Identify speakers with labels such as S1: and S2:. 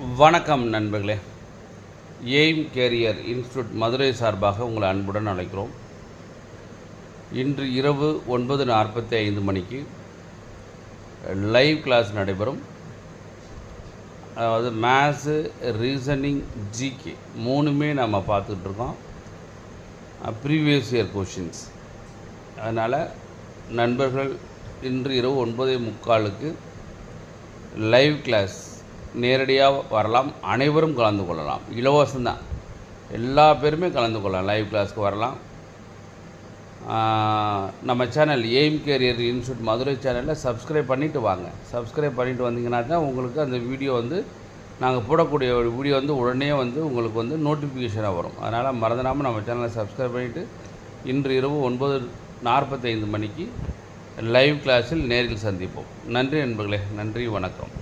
S1: வணக்கம் நண்பர்களே. Aim career institute Madurai சார்பாக உங்களை அன்புடன் அழைக்கிறோம். இன்று இரவு 9:45 மணிக்கு லைவ் கிளாஸ் நடைபெறும். அதாவது மேத்ஸு, ரீசனிங், ஜிகே மூணுமே நம்ம பார்த்துட்ருக்கோம். Previous year questions. அதனால் நண்பர்கள் இன்று இரவு 9:45க்கு லைவ் கிளாஸ் நேரடியாக வரலாம். அனைவரும் கலந்து கொள்ளலாம். இலவசம்தான். எல்லா பேருமே கலந்து கொள்ளலாம். லைவ் கிளாஸ்க்கு வரலாம். நம்ம channel aim career institute Madurai சேனலில் சப்ஸ்கிரைப் பண்ணிவிட்டு வாங்க. சப்ஸ்கிரைப் பண்ணிவிட்டு வந்தீங்கன்னா தான் உங்களுக்கு அந்த வீடியோ நாங்கள் போடக்கூடிய வீடியோ உடனே உங்களுக்கு நோட்டிஃபிகேஷனாக வரும். அதனால் மறந்துடாமல் நம்ம சேனலை சப்ஸ்கிரைப் பண்ணிவிட்டு இன்று இரவு 9:45 மணிக்கு லைவ் கிளாஸில் நேரில் சந்திப்போம். நன்றி நண்பர்களே. நன்றி, வணக்கம்.